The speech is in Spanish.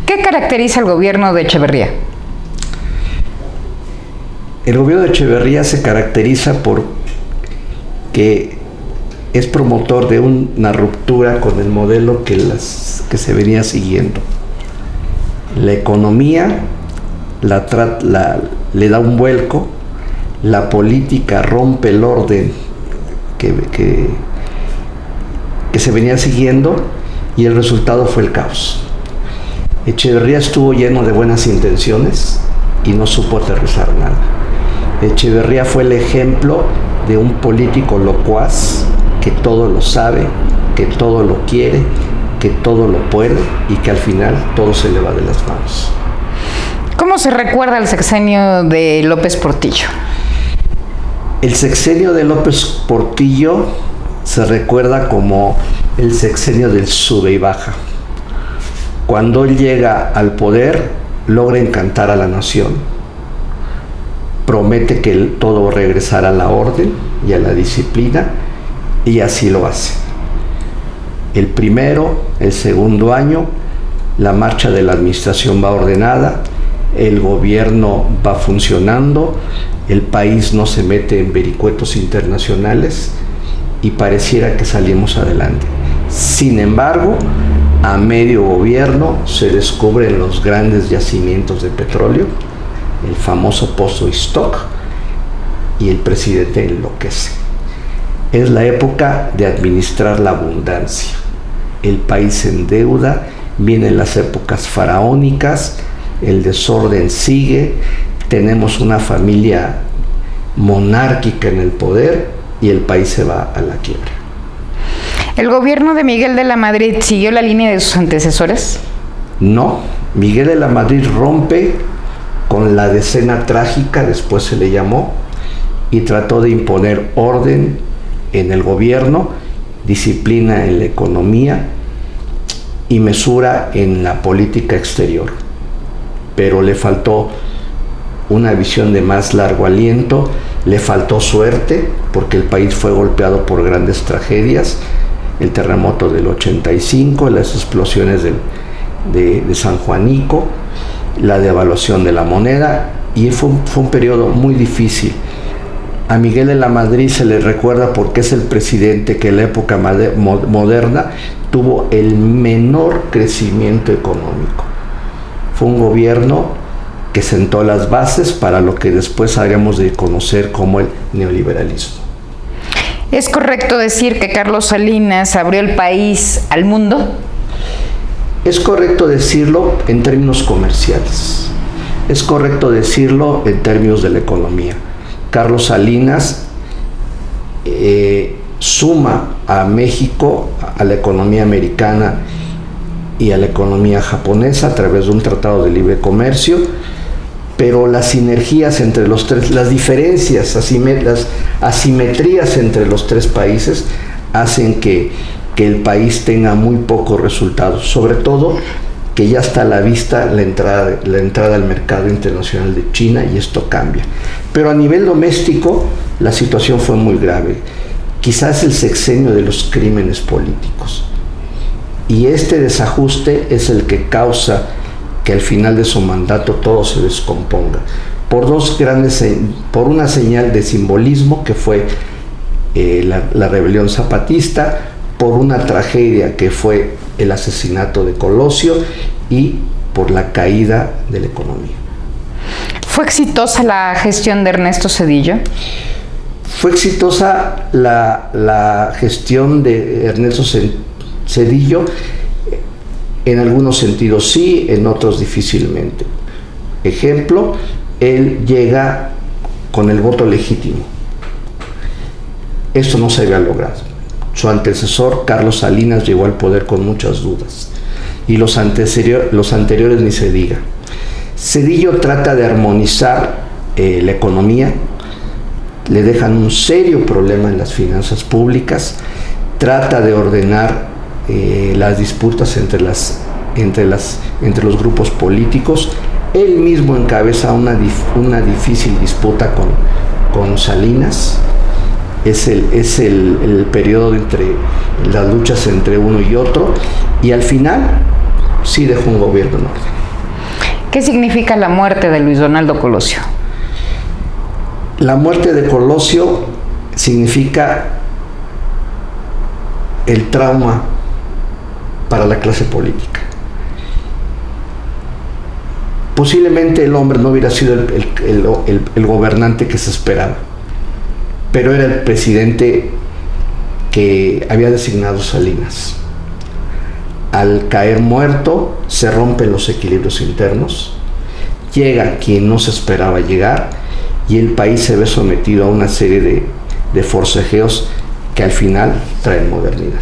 ¿Qué caracteriza el gobierno de Echeverría? El gobierno de Echeverría se caracteriza por que es promotor de una ruptura con el modelo que se venía siguiendo. La economía le da un vuelco, la política rompe el orden que se venía siguiendo y el resultado fue el caos. Echeverría estuvo lleno de buenas intenciones y no supo aterrizar nada. Echeverría fue el ejemplo de un político locuaz que todo lo sabe, que todo lo quiere, que todo lo puede y que al final todo se le va de las manos. ¿Cómo se recuerda el sexenio de López Portillo? El sexenio de López Portillo se recuerda como el sexenio del sube y baja. Cuando él llega al poder, logra encantar a la nación. Promete que todo regresará a la orden y a la disciplina, y así lo hace. El primero, el segundo año, la marcha de la administración va ordenada, el gobierno va funcionando, el país no se mete en vericuetos internacionales y pareciera que salimos adelante. Sin embargo, a medio gobierno se descubren los grandes yacimientos de petróleo, el famoso pozo Iztoc, y el presidente enloquece. Es la época de administrar la abundancia. El país se endeuda, vienen las épocas faraónicas, el desorden sigue, tenemos una familia monárquica en el poder y el país se va a la quiebra. ¿El gobierno de Miguel de la Madrid siguió la línea de sus antecesores? No, Miguel de la Madrid rompe con la decena trágica, después se le llamó, y trató de imponer orden en el gobierno, disciplina en la economía y mesura en la política exterior. Pero le faltó una visión de más largo aliento, le faltó suerte, porque el país fue golpeado por grandes tragedias, el terremoto del 85, las explosiones de San Juanico, la devaluación de la moneda, y fue un periodo muy difícil. A Miguel de la Madrid se le recuerda porque es el presidente que en la época moderna tuvo el menor crecimiento económico. Fue un gobierno que sentó las bases para lo que después haríamos de conocer como el neoliberalismo. ¿Es correcto decir que Carlos Salinas abrió el país al mundo? Es correcto decirlo en términos comerciales. Es correcto decirlo en términos de la economía. Carlos Salinas suma a México a la economía americana y a la economía japonesa a través de un tratado de libre comercio, pero las sinergias entre los tres, las diferencias, las asimetrías entre los tres países hacen que el país tenga muy pocos resultados, sobre todo que ya está a la vista la entrada al mercado internacional de China, y esto cambia. Pero a nivel doméstico la situación fue muy grave, quizás el sexenio de los crímenes políticos, y este desajuste es el que causa que al final de su mandato todo se descomponga, por una señal de simbolismo que fue la rebelión zapatista, por una tragedia que fue el asesinato de Colosio y por la caída de la economía. ¿Fue exitosa la gestión de Ernesto Zedillo? Fue exitosa la gestión de Ernesto Zedillo, en algunos sentidos sí, en otros difícilmente. Ejemplo, él llega con el voto legítimo. Esto no se había logrado. Su antecesor, Carlos Salinas, llegó al poder con muchas dudas, y los anteriores ni se diga. Zedillo trata de armonizar la economía, le dejan un serio problema en las finanzas públicas, trata de ordenar las disputas entre los grupos políticos, Él mismo encabeza una difícil disputa con Salinas. Es el periodo entre las luchas entre uno y otro, y al final sí dejó un gobierno en orden. ¿Qué significa la muerte de Luis Donaldo Colosio? La muerte de Colosio significa el trauma para la clase política. Posiblemente el hombre no hubiera sido el gobernante que se esperaba, pero era el presidente que había designado Salinas. Al caer muerto, se rompen los equilibrios internos, llega quien no se esperaba llegar, y el país se ve sometido a una serie de forcejeos que al final traen modernidad.